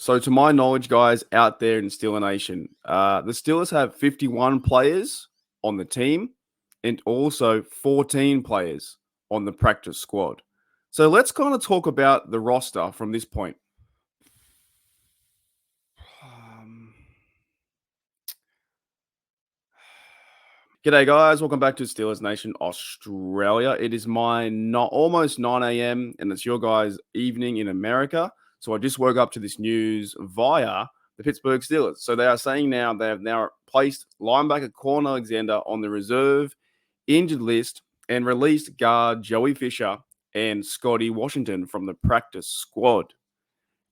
So, to my knowledge, guys out there in Steeler Nation, the Steelers have 51 players on the team and also 14 players on the practice squad. So, let's kind of talk about the roster from this point. Um, G'day, guys. Welcome back to Steelers Nation Australia. It is my almost 9 a.m. and it's your guys' evening in America. So I just woke up to this news via the Pittsburgh Steelers. So they are saying now they have now placed linebacker Quan Alexander on the reserve injured list and released guard Joey Fisher and Scotty Washington from the practice squad.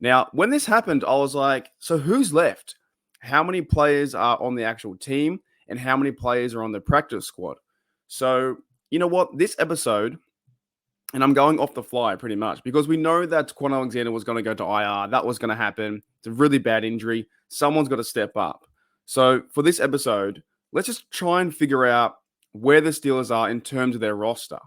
Now, when this happened, I was like, so who's left? How many players are on the actual team and how many players are on the practice squad? So, you know what? This episode, and I'm going off the fly pretty much because we know that Quan Alexander was going to go to IR. That was going to happen. It's a really bad injury. Someone's got to step up. So, for this episode, let's just try and figure out where the Steelers are in terms of their roster.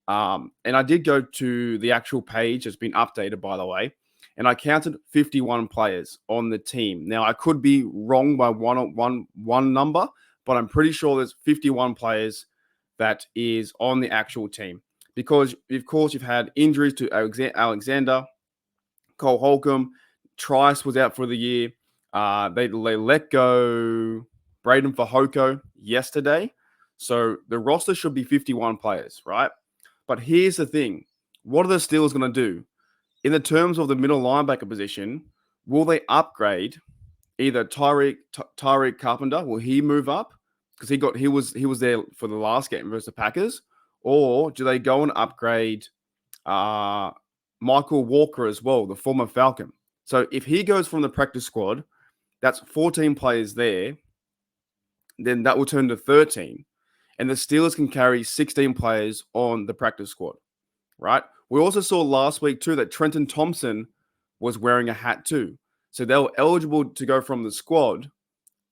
And I did go to the actual page. It's been updated, by the way. And I counted 51 players on the team. Now, I could be wrong by one number, but I'm pretty sure there's 51 players that is on the actual team. Because, of course, you've had injuries to Alexander, Cole Holcomb, Trice was out for the year. They let go Braden Fajoko yesterday. So the roster should be 51 players, right? But here's the thing. What are the Steelers going to do? In the terms of the middle linebacker position, will they upgrade either Tyreek Carpenter? Will he move up because he was there for the last game versus the Packers, or do they go and upgrade Michael Walker as well, the former Falcon? So if he goes from the practice squad, that's 14 players there. Then that will turn to 13, and the Steelers can carry 16 players on the practice squad, right? We also saw last week too that Trenton Thompson was wearing a hat too. So they were eligible to go from the squad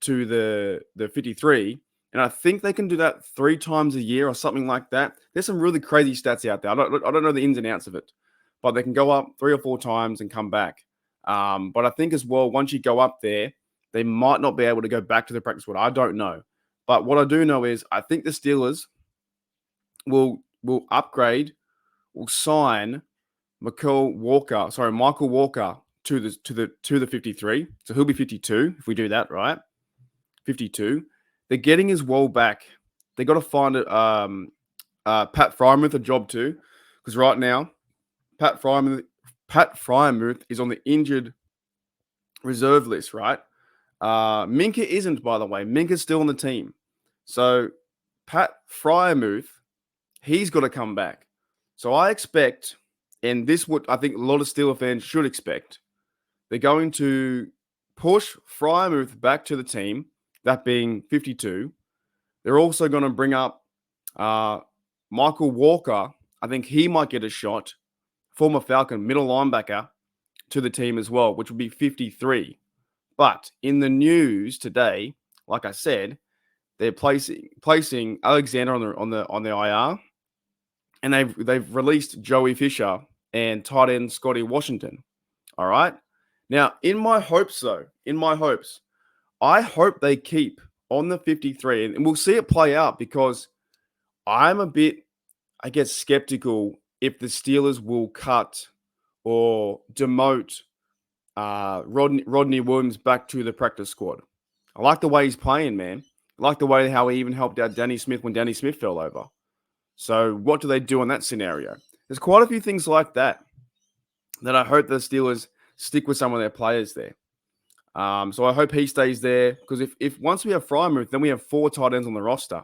to the 53. And I think they can do that 3 times a year or something like that. There's some really crazy stats out there. I don't know the ins and outs of it, but they can go up 3 or 4 times and come back. But I think as well, once you go up there, they might not be able to go back to the practice squad. I don't know. But what I do know is I think the Steelers will upgrade, will sign Michael Walker to the 53. So he'll be 52 if we do that, right? 52. They're getting his wall back. They got to find Pat Fryermuth a job too, because right now Pat Fryermuth is on the injured reserve list, right? Minka isn't, by the way. Minka's still on the team. So Pat Fryermuth, he's got to come back. So I expect, and this would I think a lot of Steeler fans should expect, they're going to push Fryermuth back to the team, that being 52. They're also going to bring up Michael Walker. I think he might get a shot, former Falcon middle linebacker, to the team as well, which would be 53. But in the news today, like I said, they're placing Alexander on the IR, and they've released Joey Fisher and tight end Scotty Washington. All right. Now, in my hopes, I hope they keep on the 53, and we'll see it play out because I'm a bit, I guess, skeptical if the Steelers will cut or demote Rodney Williams back to the practice squad. I like the way he's playing, man. I like the way how he even helped out Danny Smith when Danny Smith fell over. So what do they do in that scenario? There's quite a few things like that I hope the Steelers stick with some of their players there. So I hope he stays there because if once we have Fryermuth, then we have 4 tight ends on the roster,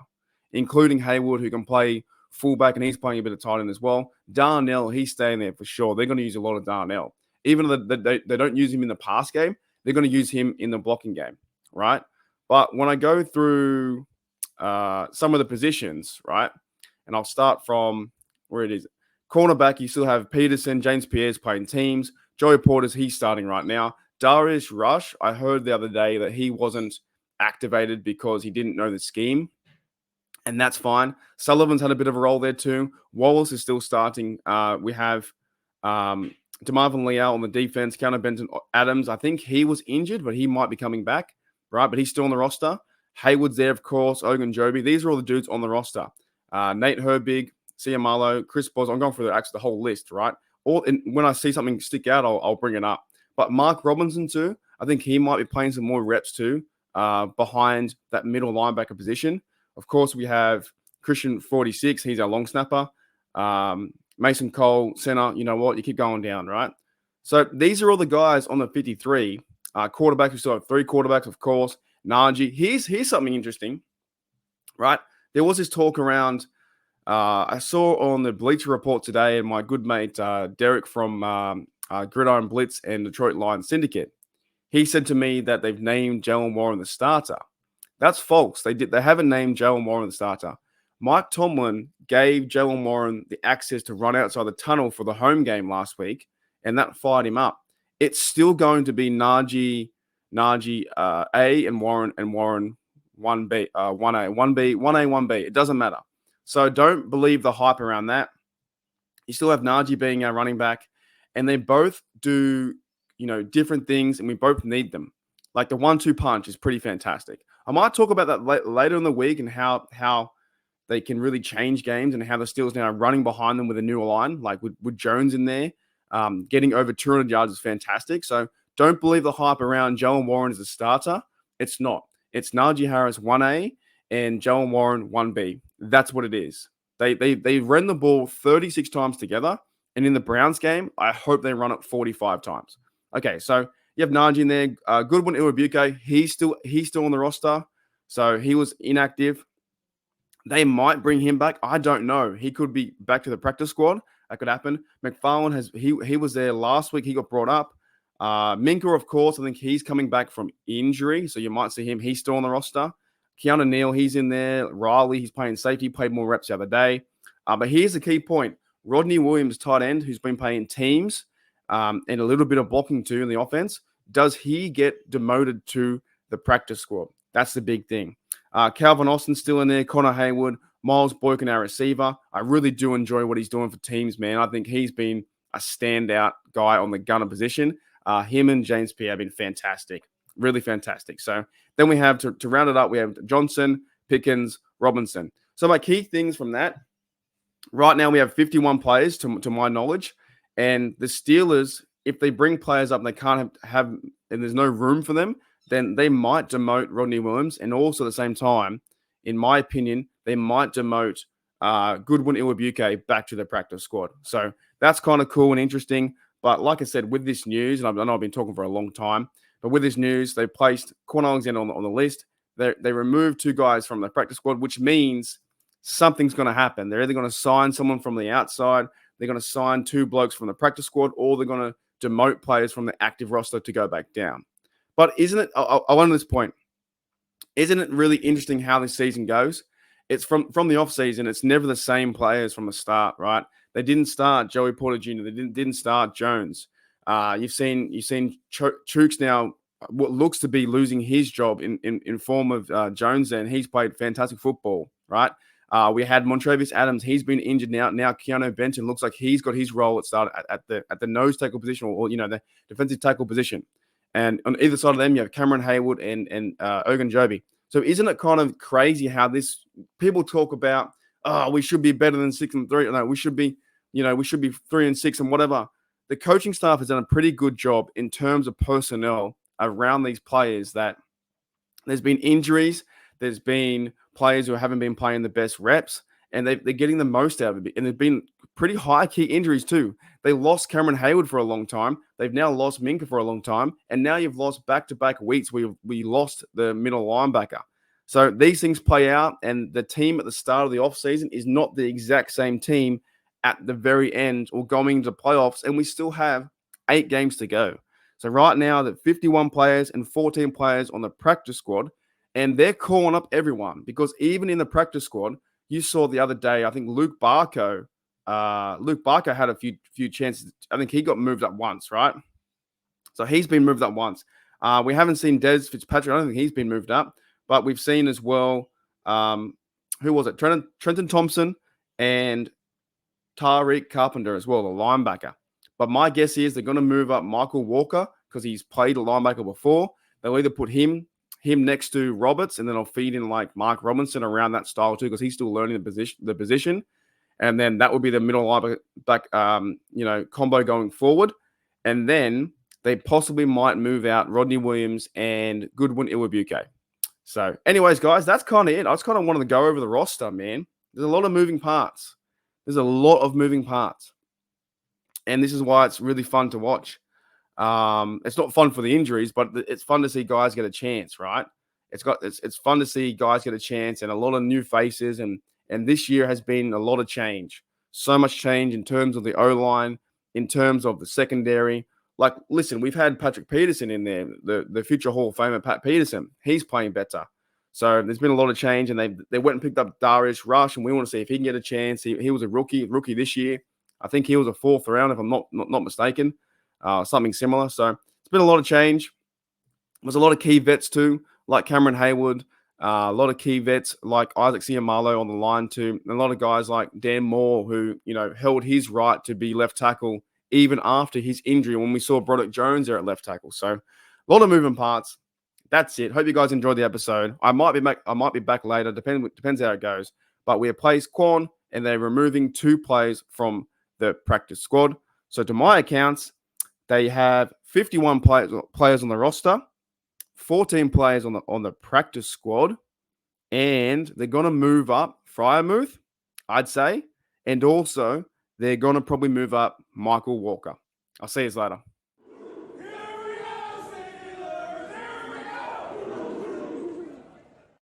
including Haywood, who can play fullback, and he's playing a bit of tight end as well. Darnell, he's staying there for sure. They're going to use a lot of Darnell. Even though they don't use him in the pass game, they're going to use him in the blocking game, right? But when I go through some of the positions, right, and I'll start from where it is. Cornerback, you still have Peterson, James Pierre's playing teams. Joey Porter's, he's starting right now. Darius Rush, I heard the other day that he wasn't activated because he didn't know the scheme, and that's fine. Sullivan's had a bit of a role there too. Wallace is still starting. We have DeMarvin Leal on the defense, Keanu Benton Adams. I think he was injured, but he might be coming back, right? But he's still on the roster. Hayward's there, of course. Ogunjobi. These are all the dudes on the roster. Nate Herbig, Ciamalo, Chris Bos. I'm going through the whole list, right? When I see something stick out, I'll bring it up. But Mark Robinson too. I think he might be playing some more reps too, behind that middle linebacker position. Of course, we have Christian 46. He's our long snapper. Mason Cole, center. You know what? You keep going down, right? So these are all the guys on the 53. Quarterback, we still have 3 quarterbacks, of course. Najee. Here's something interesting, right? There was this talk around. I saw on the Bleacher Report today, and my good mate Derek from Gridiron Blitz and Detroit Lions Syndicate. He said to me that they've named Jalen Warren the starter. That's false. They haven't named Jalen Warren the starter. Mike Tomlin gave Jalen Warren the access to run outside the tunnel for the home game last week, and that fired him up. It's still going to be Najee A and Warren 1B, 1A, 1B, 1A, 1B. It doesn't matter. So don't believe the hype around that. You still have Najee being our running back, and they both do, different things, and we both need them. Like the 1-2 punch is pretty fantastic. I might talk about that later in the week and how they can really change games and how the Steelers now are running behind them with a new line, like with Jones in there. Getting over 200 yards is fantastic. So don't believe the hype around Jalen Warren as a starter. It's not. It's Najee Harris 1A and Jalen Warren 1B. That's what it is. They ran the ball 36 times together. And in the Browns game, I hope they run it 45 times. Okay, so you have Najee in there. Goodwin Iwabuke, he's still on the roster. So he was inactive. They might bring him back. I don't know. He could be back to the practice squad. That could happen. McFarland he was there last week. He got brought up. Minka, of course, I think he's coming back from injury. So you might see him. He's still on the roster. Keanu Neal, he's in there. Riley, he's playing safety. Played more reps the other day. But here's the key point. Rodney Williams, tight end, who's been playing teams and a little bit of blocking too in the offense. Does he get demoted to the practice squad? That's the big thing. Calvin Austin's still in there. Connor Haywood, Miles Boykin, our receiver. I really do enjoy what he's doing for teams, man. I think he's been a standout guy on the gunner position. Him and James Pierre have been fantastic. Really fantastic. So then we have, to round it up, we have Johnson, Pickens, Robinson. So my key things from that, right now we have 51 players to my knowledge. And the Steelers, if they bring players up and they can't have and there's no room for them, then they might demote Rodney Williams. And also at the same time, in my opinion, they might demote Goodwin Iwabuke back to the practice squad. So that's kind of cool and interesting. But like I said, with this news, and I know I've been talking for a long time, but with this news, they placed Quan Alexander on the list. They removed 2 guys from the practice squad, which means something's going to happen. They're either going to sign someone from the outside, they're going to sign 2 blokes from the practice squad, or they're going to demote players from the active roster to go back down. But isn't it, I want this point, isn't it really interesting how this season goes? It's from the offseason, it's never the same players from the start, right? They didn't start Joey Porter Jr., they didn't start Jones. You've seen Chooks now, what looks to be losing his job in form of Jones, and he's played fantastic football, right? We had Montrevious Adams. He's been injured now. Now Keanu Benton looks like he's got his role at start at the nose tackle position, or the defensive tackle position. And on either side of them, you have Cameron Hayward and Ogunjobi. So isn't it kind of crazy how people talk about, we should be better than 6-3. No, we should be 3-6 and whatever. The coaching staff has done a pretty good job in terms of personnel around these players. That there's been injuries, there's been players who haven't been playing the best reps, and they're getting the most out of it. And there've been pretty high key injuries too. They lost Cameron Hayward for a long time. They've now lost Minka for a long time. And now you've lost back-to-back weeks where we lost the middle linebacker. So these things play out, and the team at the start of the offseason is not the exact same team at the very end or going into playoffs, and we still have 8 games to go. So right now, that 51 players and 14 players on the practice squad, and they're calling up everyone, because even in the practice squad, you saw the other day, I think Luke Barco had a few chances. I think he got moved up once, right? So he's been moved up once. We haven't seen Des Fitzpatrick. I don't think he's been moved up, but we've seen as well, who was it? Trenton Thompson and Tariq Carpenter as well, the linebacker. But my guess is they're going to move up Michael Walker because he's played a linebacker before. They'll either put him next to Roberts, and then I'll feed in like Mark Robinson around that style too, because he's still learning the position. And then that would be the middle linebacker combo going forward. And then they possibly might move out Rodney Williams and Goodwin Iwabuke. So, anyways, guys, that's kind of it. I just kind of wanted to go over the roster, man. There's a lot of moving parts. And this is why it's really fun to watch. It's not fun for the injuries, but it's fun to see guys get a chance, right? It's fun to see guys get a chance and a lot of new faces. And this year has been a lot of change. So much change in terms of the O-line, in terms of the secondary. Like, listen, we've had Patrick Peterson in there, the future Hall of Famer Pat Peterson. He's playing better. So there's been a lot of change, and they went and picked up Darius Rush, and we want to see if he can get a chance. He was a rookie this year. I think he was a fourth round, if I'm not mistaken, something similar. So it's been a lot of change. There's a lot of key vets too, like Cameron Hayward, a lot of key vets like Isaac Siamalo on the line too, and a lot of guys like Dan Moore who held his right to be left tackle even after his injury when we saw Broderick Jones there at left tackle. So a lot of moving parts. That's it. Hope you guys enjoyed the episode. I might be back later. Depends how it goes. But we have placed Quan, and they're removing 2 players from the practice squad. So to my accounts, they have 51 players on the roster, 14 players on the practice squad, and they're going to move up Freiermuth, I'd say, and also they're going to probably move up Michael Walker. I'll see you later.